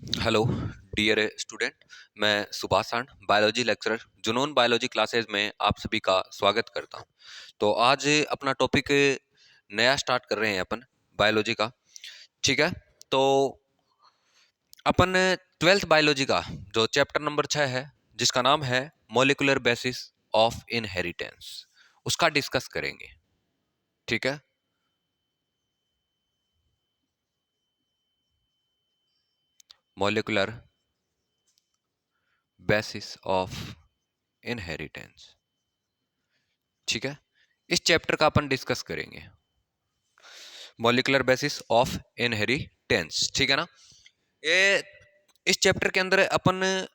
Hello dear student. मैं सुभाष सांड biology lecturer जुनून बायोलॉजी क्लासेस में आप सभी का स्वागत करता हूं। तो आज अपना टॉपिक नया स्टार्ट कर रहे हैं अपन बायोलॉजी का। ठीक है। तो अपन 12th बायोलॉजी का जो चैप्टर नंबर 6 है, जिसका नाम है मॉलिक्यूलर बेसिस ऑफ इनहेरिटेंस, उसका डिस्कस करेंगे। ठीक है। Molecular basis of inheritance. ठीक है। इस चैप्टर का अपन डिस्कस करेंगे, मॉलिक्यूलर बेसिस ऑफ इनहेरिटेंस। ठीक है ना। ये इस चैप्टर के अंदर अपन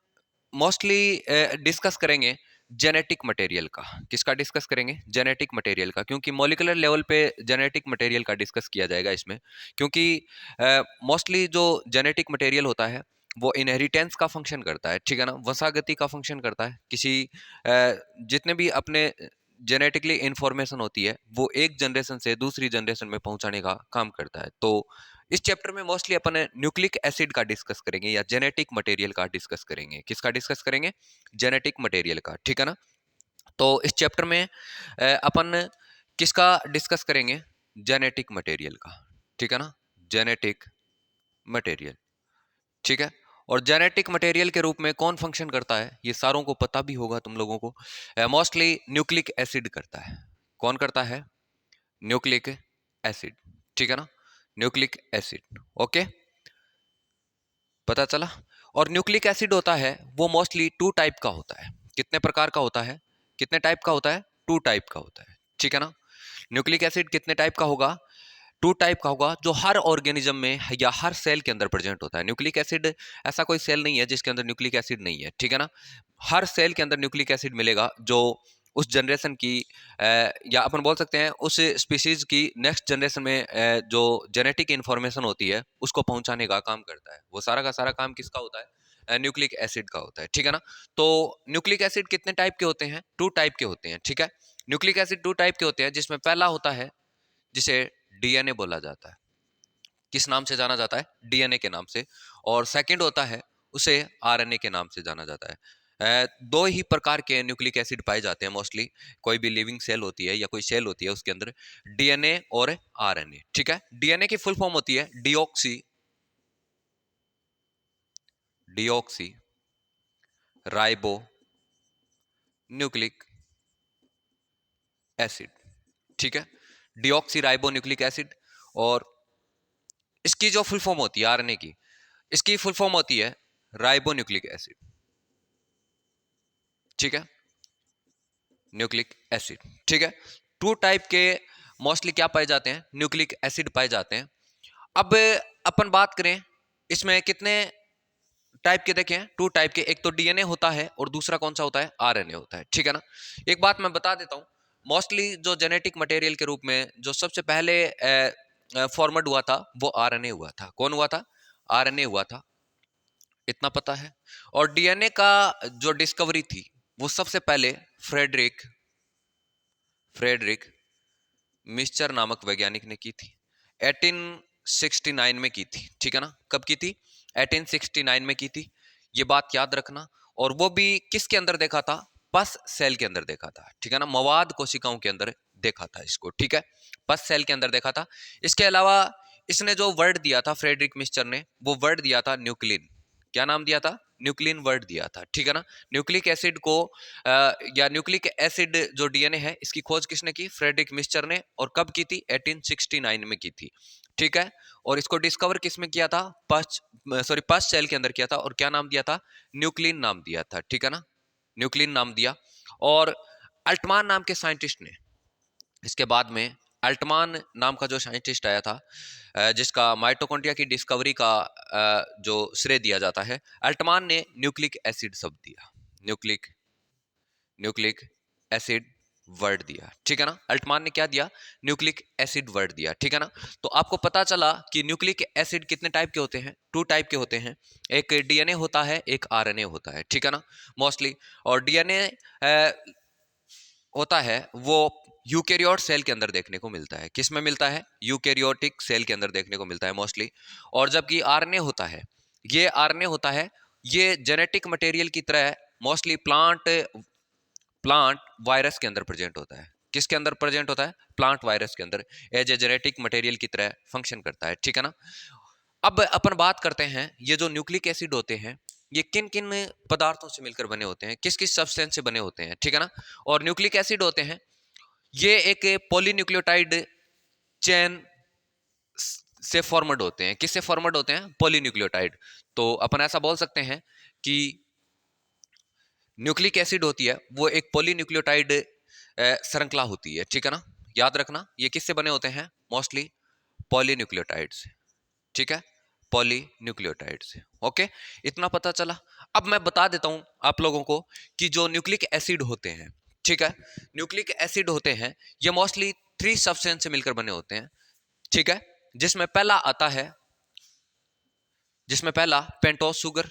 मोस्टली डिस्कस करेंगे जेनेटिक मटेरियल का। किसका डिस्कस करेंगे? जेनेटिक मटेरियल का, क्योंकि मॉलिक्यूलर लेवल पे जेनेटिक मटेरियल का डिस्कस किया जाएगा इसमें। क्योंकि मोस्टली जो जेनेटिक मटेरियल होता है वो इनहेरिटेंस का फंक्शन करता है। ठीक है ना। वंशागति का फंक्शन करता है। किसी जितने भी अपने जेनेटिकली इंफॉर्मेशन होती है वो एक जनरेशन से दूसरी जनरेशन में पहुंचाने का काम करता है। तो इस चैप्टर में मोस्टली अपन न्यूक्लिक एसिड का डिस्कस करेंगे या जेनेटिक मटेरियल का डिस्कस करेंगे। किसका डिस्कस करेंगे? जेनेटिक मटेरियल का। ठीक है ना। तो इस चैप्टर में अपन किसका डिस्कस करेंगे? जेनेटिक मटेरियल का। ठीक है ना। Genetic material. ठीक है। और जेनेटिक मटेरियल के रूप में कौन फंक्शन करता है ये सारों को पता भी होगा तुम लोगों को। मोस्टली न्यूक्लिक एसिड करता है। कौन करता है? Nucleic acid. ठीक है ना। Nucleic acid. ओके, पता चला। और न्यूक्लिक एसिड होता है वो मोस्टली टू टाइप का होता है। कितने प्रकार का होता है? कितने टाइप का होता है? टू टाइप का होता है। ठीक है ना। न्यूक्लिक एसिड कितने टाइप का होगा? टू टाइप का होगा, जो हर ऑर्गेनिज्म में या हर सेल के अंदर प्रेजेंट होता है। न्यूक्लिक एसिड ऐसा कोई सेल नहीं है जिसके अंदर न्यूक्लिक एसिड नहीं है। ठीक है ना। हर सेल के अंदर न्यूक्लिक एसिड मिलेगा, जो उस जनरेशन की या अपन बोल सकते हैं उस स्पीशीज की नेक्स्ट जनरेशन में जो जेनेटिक इंफॉर्मेशन होती है उसको पहुंचाने का काम करता है। वो सारा का सारा काम किसका होता है? न्यूक्लिक एसिड का होता है। ठीक है ना। तो न्यूक्लिक एसिड कितने टाइप के होते हैं? टू टाइप के होते हैं। ठीक है। न्यूक्लिक एसिड टू टाइप के होते हैं, जिसमें पहला होता है जिसे डीएनए बोला जाता है। किस नाम से जाना जाता है? डीएनए के नाम से। और सेकंड होता है उसे आरएनए के नाम से जाना जाता है। दो ही प्रकार के न्यूक्लिक एसिड पाए जाते हैं मोस्टली। कोई भी लिविंग सेल होती है या कोई सेल होती है उसके अंदर डीएनए और आरएनए। ठीक है। डीएनए की फुल फॉर्म होती है deoxy deoxy ribo nucleic acid. ठीक है। Deoxy ribo nucleic acid. और इसकी जो फुल फॉर्म होती है आरएनए की, इसकी फुल फॉर्म होती है राइबो न्यूक्लिक एसिड। ठीक है। Nucleic acid. ठीक है। टू टाइप के मोस्टली क्या पाए जाते हैं? न्यूक्लिक एसिड पाए जाते हैं। अब अपन बात करें इसमें कितने टाइप के देखें? टू टाइप के। एक तो डीएनए होता है और दूसरा कौन सा होता है? आरएनए होता है। ठीक है ना। एक बात मैं बता देता हूं, मोस्टली जो जेनेटिक मटेरियल के रूप में जो सबसे पहले फॉर्मेट हुआ था वो आरएनए हुआ था। कौन हुआ था? आरएनए हुआ था। इतना पता है। और डीएनए का जो डिस्कवरी थी वो सबसे पहले फ्रेडरिक फ्रेडरिक मिस्चर नामक वैज्ञानिक ने की थी। 1869 में की थी। ठीक है ना। कब की थी? 1869 में की थी। ये बात याद रखना। और वो भी किसके अंदर देखा था? पस सेल के अंदर देखा था। ठीक है ना। मवाद कोशिकाओं के अंदर देखा था इसको। ठीक है। पस सेल के अंदर देखा था। इसके अलावा इसने जो वर्ड दिया था फ्रेडरिक मिस्चर ने, वो वर्ड दिया था न्यूक्लिन। क्या नाम दिया था? न्यूक्लिन वर्ड दिया था। ठीक है ना। न्यूक्लिक एसिड को या न्यूक्लिक एसिड जो डीएनए है इसकी खोज किसने की? फ्रेडरिक मिस्चर ने। और कब की थी? 1869 में की थी। ठीक है। और इसको डिस्कवर किस में किया था? पस सेल के अंदर किया था। और क्या नाम दिया था? न्यूक्लिन नाम दिया था। ठीक है ना। न्यूक्लिन नाम दिया। और अल्टमान नाम के साइंटिस्ट ने इसके बाद में, अल्टमान नाम का जो साइंटिस्ट आया था जिसका माइटोकॉन्ड्रिया की डिस्कवरी का जो श्रेय दिया जाता है, अल्टमान ने न्यूक्लिक एसिड शब्द दिया। न्यूक्लिक न्यूक्लिक एसिड वर्ड दिया। ठीक है ना। अल्टमान ने क्या दिया? न्यूक्लिक एसिड वर्ड दिया। ठीक है ना। तो आपको पता चला कि न्यूक्लिक एसिड कितने टाइप के होते हैं? टू टाइप के होते हैं। एक डीएनए होता है, एक आरएनए होता है। ठीक है ना। मोस्टली। और डीएनए होता है वो यूकेरियोट सेल के अंदर देखने को मिलता है। किस में मिलता है? यूकेरियोटिक सेल के अंदर देखने को मिलता है मोस्टली। और जबकि आरएनए होता है ये आरएनए होता है, ये जेनेटिक मटेरियल की तरह मोस्टली प्लांट वायरस के अंदर प्रेजेंट होता है। किसके अंदर प्रेजेंट होता है? प्लांट वायरस के अंदर एज ए जेनेटिक मटेरियल की तरह फंक्शन करता है, ठीक है ना। अब अपन बात करते हैं ये जो न्यूक्लिक एसिड होते हैं ये किन किन पदार्थों से मिलकर बने होते हैं, किस किस सब्सटेंस से बने होते हैं, ठीक है ना। और न्यूक्लिक एसिड होते हैं ये एक पॉलीन्यूक्लियोटाइड चेन से फॉर्मड होते हैं। किससे फॉर्मड होते हैं? पॉलीन्यूक्लियोटाइड। तो अपन ऐसा बोल सकते हैं कि न्यूक्लिक एसिड होती है वो एक पॉलीन्यूक्लियोटाइड श्रृंखला होती है, ठीक है ना। याद रखना ये किससे बने होते हैं? मोस्टली पॉलीन्यूक्लियोटाइड से, ठीक है, पॉलीन्यूक्लियोटाइड से। ओके, इतना पता चला। अब मैं बता देता हूं आप लोगों को कि जो न्यूक्लिक एसिड होते हैं, ठीक है, न्यूक्लिक एसिड होते हैं ये मोस्टली 3 सब्सटेंस से मिलकर बने होते हैं, ठीक है। जिसमें पहला पेंटोस शुगर,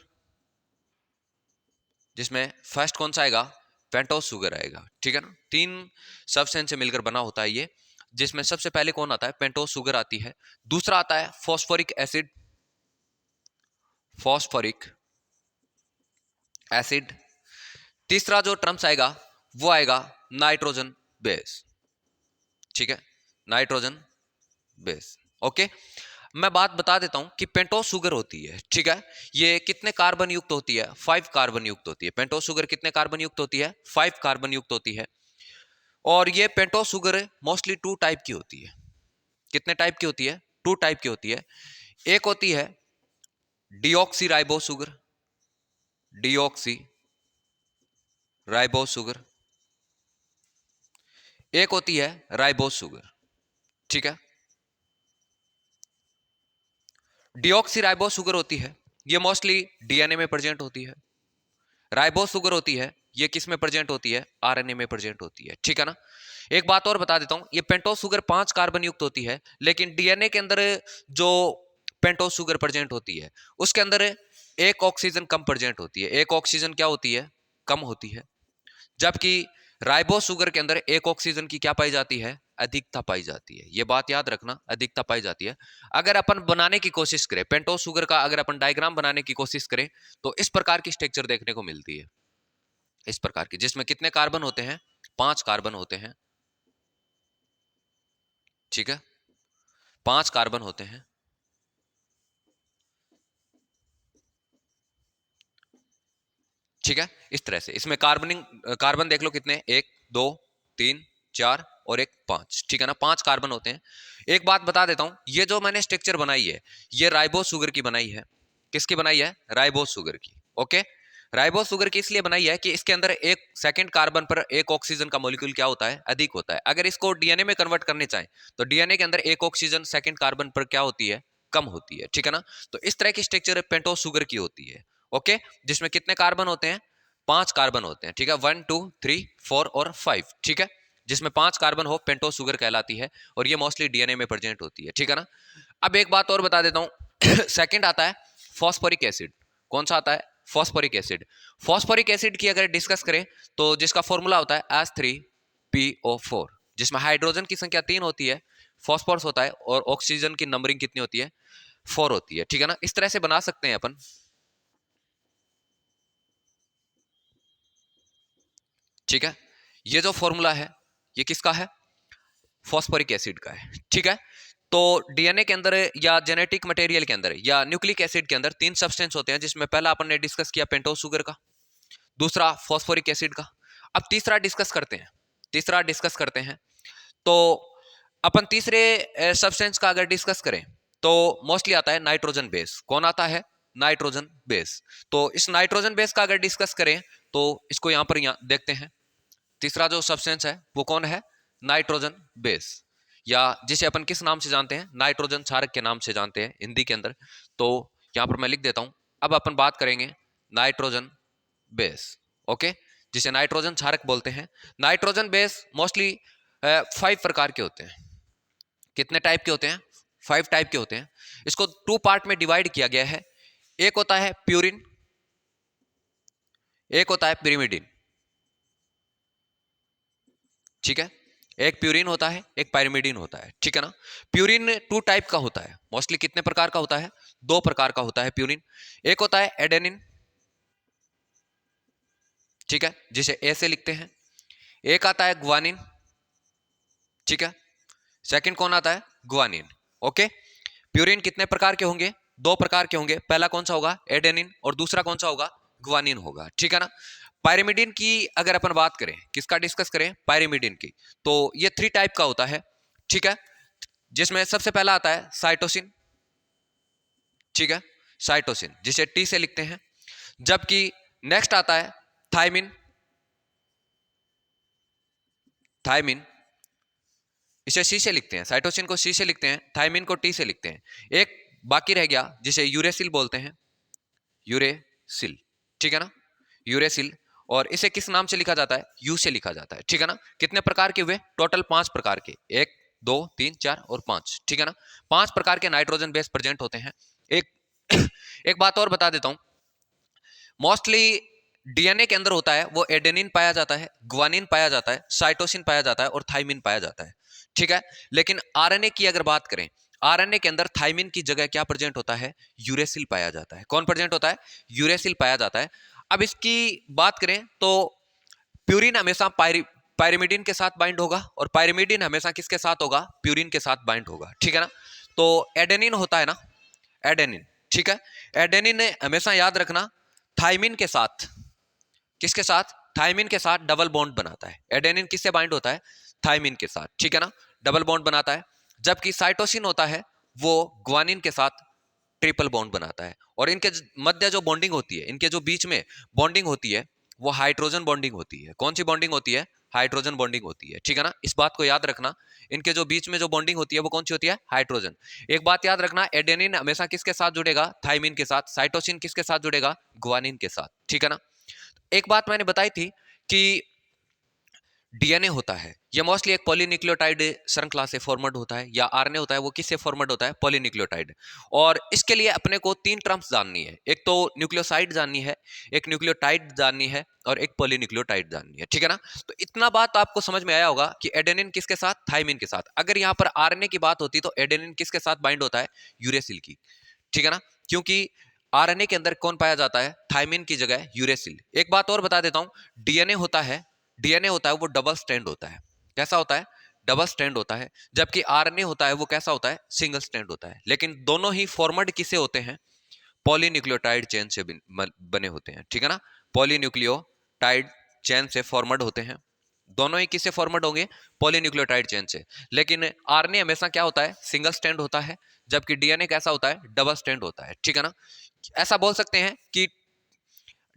जिसमें फर्स्ट कौन सा आएगा? पेंटोस शुगर आएगा, ठीक है ना। 3 सब्सटेंस से मिलकर बना होता है ये, जिसमें सबसे पहले कौन आता है? पेंटोस शुगर आती है। दूसरा आता है फॉस्फोरिक एसिड, फॉस्फोरिक एसिड। तीसरा जो टर्म्स आएगा वो आएगा नाइट्रोजन बेस, ठीक है, नाइट्रोजन बेस। ओके, मैं बात बता देता हूं कि पेंटोस शुगर होती है, ठीक है, ये कितने कार्बन युक्त होती है? 5 कार्बन युक्त होती है। पेंटोस शुगर कितने कार्बन युक्त होती है? 5 कार्बन युक्त होती है। और ये पेंटोस शुगर मोस्टली 2 टाइप की होती है। कितने टाइप की होती है? 2 टाइप की होती है। एक होती है deoxy ribose sugar, deoxy ribose sugar. एक होती है राइबोस शुगर, ठीक है। डीऑक्सी राइबोस शुगर होती है ये मोस्टली डीएनए में प्रेजेंट होती है। राइबोस शुगर होती है ये किस में प्रेजेंट होती है? आरएनए में प्रेजेंट होती है, ठीक है ना। एक बात और बता देता हूं, ये पेंटोस शुगर 5 कार्बन युक्त होती है, लेकिन डीएनए के अंदर जो पेंटोस शुगर प्रेजेंट होती है उसके अंदर एक ऑक्सीजन कम प्रेजेंट होती है। एक ऑक्सीजन क्या होती है? कम होती है। जबकि राइबोस शुगर के अंदर एक ऑक्सीजन की क्या पाई जाती है? अधिकता पाई जाती है। ये बात याद रखना, अधिकता पाई जाती है। अगर अपन बनाने की कोशिश करें पेंटोस शुगर का, अगर अपन डायग्राम बनाने की कोशिश करें तो इस प्रकार की स्ट्रक्चर देखने को मिलती है, इस प्रकार की, जिसमें कितने कार्बन होते हैं? 5 कार्बन होते हैं, ठीक है, 5 कार्बन होते हैं। ठीक है, इस तरह से इसमें कार्बन देख लो कितने, 1 2 3 4 और एक 5, ठीक है ना, 5 कार्बन होते हैं। एक बात बता देता हूं, ये जो मैंने स्ट्रक्चर बनाई है ये राइबोस शुगर की बनाई है। किसकी बनाई है? राइबोस शुगर की। ओके, राइबोस शुगर की इसलिए बनाई है कि इसके अंदर एक सेकंड कार्बन पर एक ऑक्सीजन का मॉलिक्यूल क्या होता है? अधिक होता है। अगर इसको डीएनए में कन्वर्ट करने चाहें तो डीएनए के अंदर एक ऑक्सीजन सेकंड कार्बन पर क्या होती है? कम होती है, ठीक है ना। तो इस तरह की स्ट्रक्चर पेंटोस शुगर की होती है। ओके, जिसमें कितने कार्बन होते हैं? 5 कार्बन होते हैं, ठीक है, 1 2 3 4 और 5, ठीक है, जिसमें 5 कार्बन हो पेंटोस शुगर कहलाती है और ये मोस्टली डीएनए में प्रेजेंट होती है, ठीक है ना। अब एक बात और बता देता हूं सेकंड आता है फॉस्फोरिक एसिड। कौन सा आता है? Phosphoric acid. फॉस्फोरिक एसिड की अगर डिस्कस करें तो जिसका फॉर्मूला होता है H3PO4, जिसमें हाइड्रोजन की संख्या 3 होती है, फॉस्फोरस होता है और ऑक्सीजन की नंबरिंग कितनी होती है? 4 होती है, ठीक है ना। इस तरह से बना सकते हैं अपन, ठीक है। ये जो फॉर्मूला है ये किसका है? फॉस्फोरिक एसिड का है, ठीक है। तो डीएनए के अंदर या जेनेटिक मटेरियल के अंदर या न्यूक्लिक एसिड के अंदर 3 सब्सटेंस होते हैं, जिसमें पहला अपन ने डिस्कस किया पेंटोस शुगर का, दूसरा फॉस्फोरिक एसिड का। अब तीसरा डिस्कस करते हैं, तीसरा डिस्कस करते हैं। तो अपन तीसरे सब्सटेंस का अगर डिस्कस करें तो मोस्टली आता है नाइट्रोजन बेस। कौन आता है? Nitrogen base. तो इस नाइट्रोजन बेस का अगर डिस्कस करें तो इसको यहां पर देखते हैं। तीसरा जो सब्सटेंस है वो कौन है? नाइट्रोजन बेस, या जिसे अपन किस नाम से जानते हैं? नाइट्रोजन क्षारक के नाम से जानते हैं हिंदी के अंदर। तो यहां पर मैं लिख देता हूं। अब अपन बात करेंगे नाइट्रोजन बेस, ओके, जिसे नाइट्रोजन क्षारक बोलते हैं। नाइट्रोजन बेस मोस्टली 5 प्रकार के होते हैं। कितने टाइप के होते हैं? 5 टाइप के होते हैं। इसको 2 पार्ट में डिवाइड किया गया है। एक होता है प्यूरिन, एक होता है पिरिमिडिन, ठीक है। एक प्यूरिन होता है, एक पायरिमिडिन होता है, ठीक है ना। प्यूरिन 2 टाइप का होता है। मोस्टली कितने प्रकार का होता है? दो प्रकार का होता है प्यूरिन। एक होता है एडेनिन, ठीक है, जिसे ए से लिखते हैं। एक आता है ग्वानिन, ठीक है। सेकंड कौन आता है? ग्वानिन। ओके, प्यूरिन कितने प्रकार के होंगे? दो प्रकार के होंगे। पहला कौन सा होगा? एडेनिन, और दूसरा कौन सा होगा? ग्वानिन होगा, ठीक है ना। पायरिमिडिन की अगर अपन बात करें, किसका डिस्कस करें? पायरिमिडिन की, तो ये 3 टाइप का होता है, ठीक है, जिसमें सबसे पहला आता है साइटोसिन, ठीक है, साइटोसिन जिसे टी से लिखते हैं। जबकि नेक्स्ट आता है थायमिन, थायमिन इसे सी से लिखते हैं, साइटोसिन को सी से लिखते हैं, थायमिन को टी से लिखते हैं। एक बाकी रह गया जिसे यूरेसिल बोलते हैं, यूरेसिल, ठीक है ना, यूरेसिल। और इसे किस नाम से लिखा जाता है? यू से लिखा जाता है, ठीक है ना। कितने प्रकार के हुए? टोटल 5 प्रकार के, 1 2 3 4 और 5, ठीक है ना। 5 प्रकार के नाइट्रोजन बेस प्रेजेंट होते हैं। एक एक बात और बता देता हूं, मोस्टली डीएनए के अंदर होता है वो एडेनिन पाया जाता है, ग्वानिन पाया जाता है, साइटोसिन पाया जाता है और थाइमिन पाया जाता है, ठीक है। लेकिन आरएनए की अगर बात करें, आरएनए के अंदर थाइमिन की जगह क्या प्रेजेंट होता है? यूरेसिल पाया जाता है। कौन प्रेजेंट होता है? यूरेसिल पाया जाता है। अब इसकी बात करें तो प्यूरिन हमेशा पायरिमिडिन के साथ बाइंड होगा, और पायरिमिडिन हमेशा किसके साथ होगा? प्यूरिन के साथ बाइंड होगा, ठीक है ना। तो एडेनिन होता है ना, एडेनिन, ठीक है, एडेनिन ने हमेशा याद रखना थाइमिन के साथ, किसके साथ? थाइमिन के साथ डबल बॉन्ड बनाता है। एडेनिन किससे बाइंड होता है? थाइमिन के साथ, ठीक है ना, डबल बॉन्ड बनाता है। जबकि साइटोसिन होता है वो ग्वानिन के साथ ट्रिपल बॉन्ड बनाता है। और इनके मध्य जो बॉन्डिंग होती है, इनके जो बीच में बॉन्डिंग होती है वो हाइड्रोजन बॉन्डिंग होती है। कौन सी बॉन्डिंग होती है? हाइड्रोजन बॉन्डिंग होती है, ठीक है ना। इस बात को याद रखना, इनके जो बीच में जो बॉन्डिंग होती है वो कौन सी होती है? हाइड्रोजन। एक बात याद रखना, एडेनिन हमेशा किसके साथ जुड़ेगा? थाइमिन के साथ। साइटोसिन किसके साथ जुड़ेगा? ग्वानिन के साथ, ठीक है ना। एक बात मैंने बताई थी कि डीएनए होता है ये मोस्टली एक पॉलीन्यूक्लियोटाइड श्रृंखला से फॉर्मड होता है, या आरएनए होता है वो किससे फॉर्मड होता है? पॉलीन्यूक्लियोटाइड। और इसके लिए अपने को 3 टर्म्स जाननी है, एक तो न्यूक्लियोसाइड जाननी है, एक न्यूक्लियोटाइड जाननी है, और एक पॉलीन्यूक्लियोटाइड जाननी है, ठीक है ना। तो इतना बात आपको समझ में आया होगा कि एडेनिन किसके साथ? थाइमिन के साथ। अगर यहाँ पर आरएनए की बात होती तो एडेनिन किसके साथ बाइंड होता है? यूरेसिल की, ठीक है ना, क्योंकि आरएनए के अंदर कौन पाया जाता है? थाइमिन की जगह यूरेसिल। एक बात और बता देता हूं, डीएनए होता है, डीएनए होता है वो डबल स्ट्रैंड होता है। कैसा होता है? डबल स्ट्रैंड होता है। जबकि आरएनए होता है वो कैसा होता है? सिंगल स्ट्रैंड होता है। लेकिन दोनों ही फॉर्मड किसे होते हैं? पॉलीन्यूक्लियोटाइड चेन से बने होते हैं, ठीक है ना। पॉलीन्यूक्लियोटाइड चेन से फॉर्मड होते हैं। दोनों ही किससे फॉर्मड होंगे? पॉलीन्यूक्लियोटाइड चेन से। लेकिन आरएनए हमेशा क्या होता है? सिंगल स्ट्रैंड होता है। जबकि डीएनए कैसा होता है? डबल स्ट्रैंड होता है, ठीक है ना। ऐसा बोल सकते हैं कि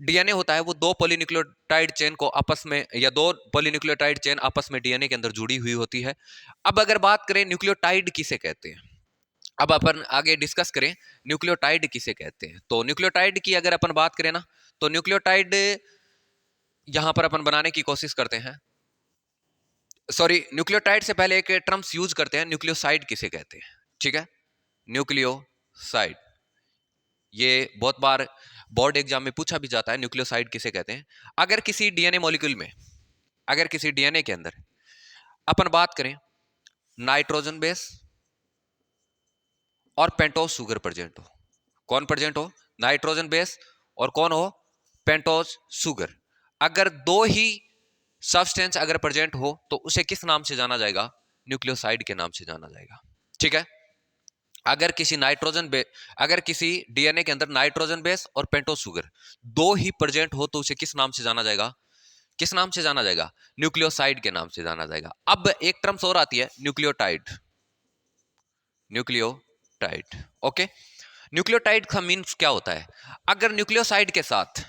डीएनए होता है वो दो पॉलीन्यूक्लियोटाइड चेन को आपस में, या दो पॉलीन्यूक्लियोटाइड चेन आपस में डीएनए के अंदर जुड़ी हुई होती है। अब अगर बात करें न्यूक्लियोटाइड किसे कहते हैं, अब अपन आगे डिस्कस करें न्यूक्लियोटाइड किसे कहते हैं। तो न्यूक्लियोटाइड की अगर अपन बात करें ना, तो न्यूक्लियोटाइड यहां पर अपन बनाने की कोशिश करते हैं, सॉरी, न्यूक्लियोटाइड से पहले एक टर्म्स यूज करते हैं, न्यूक्लियोसाइड किसे कहते हैं, ठीक है। न्यूक्लियोसाइड, ये बहुत बार बोर्ड एग्जाम में पूछा भी जाता है, न्यूक्लियोसाइड किसे कहते हैं। अगर किसी डीएनए मॉलिक्यूल में, अगर किसी डीएनए के अंदर अपन बात करें नाइट्रोजन बेस और पेंटोज शुगर प्रेजेंट हो, कौन प्रेजेंट हो? नाइट्रोजन बेस और कौन हो? Pentose sugar. अगर दो ही सब्सटेंस अगर प्रेजेंट हो तो उसे किस नाम से जाना जाएगा? न्यूक्लियोसाइड के नाम से जाना जाएगा, ठीक है। अगर किसी अगर किसी डीएनए के अंदर नाइट्रोजन बेस और पेंटोज शुगर दो ही प्रेजेंट हो तो उसे किस नाम से जाना जाएगा? किस नाम से जाना जाएगा? न्यूक्लियोसाइड के नाम से जाना जाएगा। अब एक टर्म्स और आती है, न्यूक्लियोटाइड, न्यूक्लियोटाइड, ओके। न्यूक्लियोटाइड का मीन्स क्या होता है? अगर न्यूक्लियोसाइड के साथ,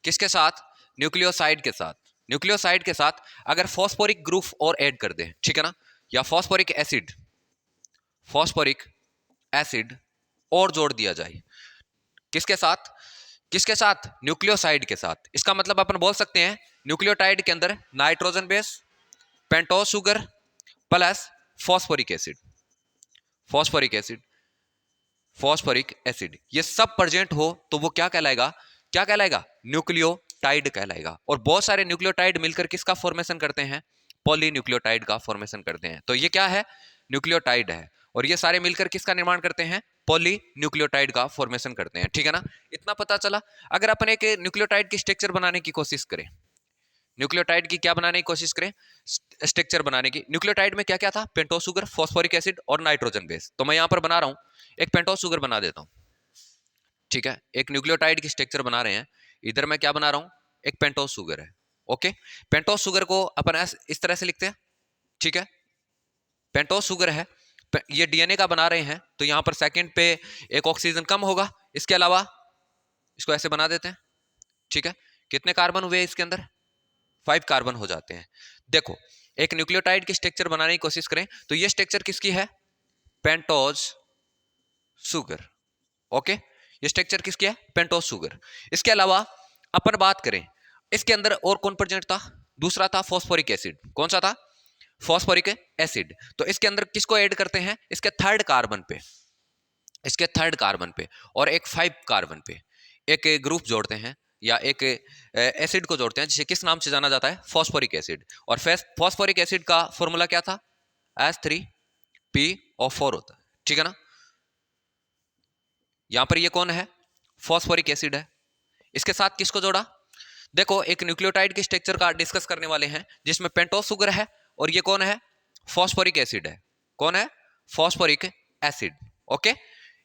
किसके साथ? न्यूक्लियोसाइड के साथ, न्यूक्लियोसाइड के साथ अगर फॉस्फोरिक ग्रुप और ऐड कर दे, ठीक है ना, या फॉस्फोरिक एसिड, फॉस्फोरिक एसिड और जोड़ दिया जाए, किसके साथ? किसके साथ? न्यूक्लियोसाइड के साथ। इसका मतलब अपन बोल सकते हैं न्यूक्लियोटाइड के अंदर nitrogen base, pentose sugar plus phosphoric acid, phosphoric acid, phosphoric acid, ये सब प्रेजेंट हो तो वो क्या कहलाएगा? क्या कहलाएगा? न्यूक्लियोटाइड कहलाएगा। और बहुत सारे न्यूक्लियोटाइड मिलकर किसका फॉर्मेशन करते हैं? पॉलीन्यूक्लियोटाइड का फॉर्मेशन करते हैं। तो ये क्या है? न्यूक्लियोटाइड है। और ये सारे मिलकर किसका निर्माण करते हैं? पॉलीन्यूक्लियोटाइड का फॉर्मेशन करते हैं, ठीक है ना। इतना पता चला। अगर अपन एक न्यूक्लियोटाइड की स्ट्रक्चर बनाने की कोशिश करें, न्यूक्लियोटाइड की क्या बनाने की कोशिश करें, स्ट्रक्चर बनाने की। न्यूक्लियोटाइड में क्या क्या था, पेंटोस शुगर, फॉस्फोरिक एसिड और नाइट्रोजन बेस। तो मैं यहां पर बना रहा हूं एक पेंटोस शुगर बना देता हूं, ठीक है। एक न्यूक्लियोटाइड की स्ट्रक्चर बना रहे हैं, इधर मैं क्या बना रहा हूं, एक पेंटोस शुगर है। ओके, पेंटोस शुगर को अपन इस तरह से लिखते हैं, ठीक है। पेंटोस शुगर है, ये डीएनए का बना रहे हैं, तो यहां पर सेकंड पे एक ऑक्सीजन कम होगा। इसके अलावा इसको ऐसे बना देते हैं, ठीक है। कितने कार्बन हुए इसके अंदर, 5 कार्बन हो जाते हैं। देखो, एक न्यूक्लियोटाइड की स्ट्रक्चर बनाने की कोशिश करें तो ये स्ट्रक्चर किसकी है, पेंटोज शुगर। ओके, ये स्ट्रक्चर किसकी है, पेंटोज शुगर। इसके अलावा अपन बात करें, इसके अंदर और कौन प्रेजेंट था, दूसरा था फॉस्फोरिक एसिड। कौन सा था, फॉस्फोरिक एसिड। तो इसके अंदर किसको ऐड करते हैं, इसके थर्ड कार्बन पे, इसके थर्ड कार्बन पे और एक 5 कार्बन पे एक ग्रुप जोड़ते हैं या एक एसिड को जोड़ते हैं, जिसे किस नाम से जाना जाता है, फॉस्फोरिक एसिड। और फॉस्फोरिक एसिड का फॉर्मूला क्या था, H3PO4 होता है, ठीक है ना। यहां पर ये कौन है, फॉस्फोरिक एसिड है। इसके साथ किसको जोड़ा, देखो एक न्यूक्लियोटाइड के स्ट्रक्चर का डिस्कस करने वाले हैं जिसमें पेंटोस शुगर है और ये कौन है, फॉस्फोरिक एसिड है। कौन है, फॉस्फोरिक एसिड। ओके,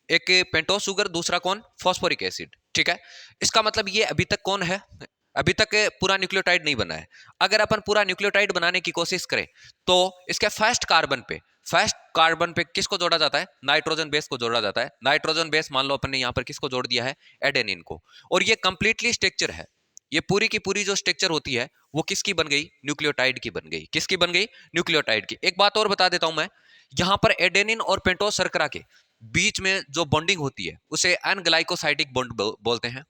एक पेंटोस शुगर, दूसरा कौन, फॉस्फोरिक एसिड, ठीक है। इसका मतलब ये अभी तक कौन है, अभी तक पूरा न्यूक्लियोटाइड नहीं बना है। अगर अपन पूरा न्यूक्लियोटाइड बनाने की कोशिश करें तो इसके फर्स्ट कार्बन पे किसको जोड़ा जाता है, नाइट्रोजन बेस को जोड़ा जाता है। नाइट्रोजन बेस मान लो अपन ने यहां पर किसको जोड़ दिया है, एडेनिन को। और ये कंप्लीटली स्ट्रक्चर है, ये पूरी की पूरी जो स्ट्रक्चर होती है वो किसकी बन गई, न्यूक्लियोटाइड की बन गई। किसकी बन गई, न्यूक्लियोटाइड की। एक बात और बता देता हूं मैं, यहां पर एडेनिन और पेंटोस शर्करा के बीच में जो बॉन्डिंग होती है उसे एन ग्लाइकोसाइडिक बॉन्ड बोलते हैं।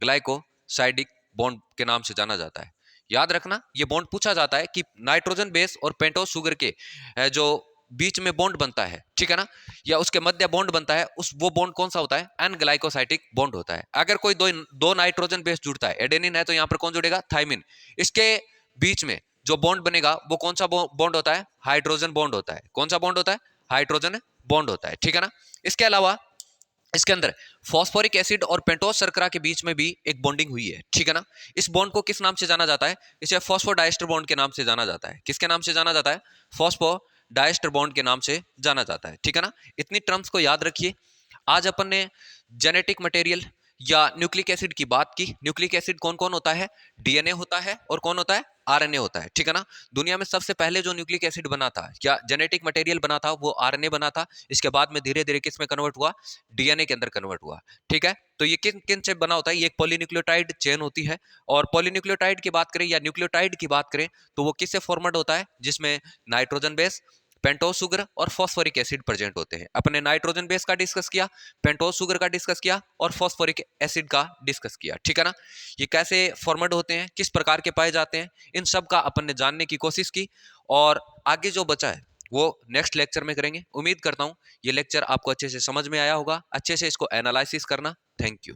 ग्लाइकोसाइडिक बॉन्ड के नाम से जाना जाता है। याद रखना, ये बॉन्ड पूछा जाता है कि नाइट्रोजन बेस और पेंटोस शुगर के जो बीच में बॉन्ड बनता है, ठीक है ना, या उसके मध्य बॉन्ड बनता है, उस वो बॉन्ड कौन सा होता है, एन ग्लाइकोसाइडिक बॉन्ड होता है। अगर कोई दो नाइट्रोजन बेस जुड़ता है, एडेनिन है तो यहां पर कौन जुड़ेगा, थाइमिन। इसके बीच में जो बॉन्ड बनेगा वो कौन सा बॉन्ड होता है, हाइड्रोजन बॉन्ड होता है। कौन सा बॉन्ड होता है, हाइड्रोजन बॉन्ड होता है, ठीक है ना। इसके अलावा इसके अंदर फॉस्फोरिक एसिड और पेंटोस शर्करा के बीच में भी एक बॉन्डिंग हुई है, ठीक है ना। इस बॉन्ड को किस नाम से जाना जाता है, इसे फॉस्फोडाइस्टर बॉन्ड के नाम से जाना जाता है। किसके नाम से जाना जाता है, फॉस्फोडाइस्टर बॉन्ड के नाम से जाना जाता है, ठीक है ना। इतनी टर्म्स को याद रखिए। आज अपन ने जेनेटिक मटेरियल या न्यूक्लिक एसिड की बात की। न्यूक्लिक एसिड कौन कौन होता है, डीएनए होता है और कौन होता है, आरएनए होता है, ठीक है ना। दुनिया में सबसे पहले जो न्यूक्लिक एसिड बना था या जेनेटिक मटेरियल बना था वो आरएनए बना था। इसके बाद में धीरे धीरे किस में कन्वर्ट हुआ, डीएनए के अंदर कन्वर्ट हुआ, ठीक है। तो ये किन किन से बना होता है, ये एक पॉलीन्यूक्लियोटाइड चेन होती है। और पॉलीन्यूक्लियोटाइड की बात करें या न्यूक्लियोटाइड की बात करें तो वो किससे फॉर्मेड होता है, जिसमें नाइट्रोजन बेस, पेंटोस शुगर और फॉस्फोरिक एसिड प्रेजेंट होते हैं। अपने नाइट्रोजन बेस का डिस्कस किया, पेंटोस शुगर का डिस्कस किया और फॉस्फोरिक एसिड का डिस्कस किया, ठीक है ना। ये कैसे फॉर्मेट होते हैं, किस प्रकार के पाए जाते हैं, इन सब का अपन ने जानने की कोशिश की। और आगे जो बचा है वो नेक्स्ट लेक्चर में करेंगे। उम्मीद करता हूं ये लेक्चर आपको अच्छे से समझ में आया होगा। अच्छे से इसको एनालिसिस करना। Thank you.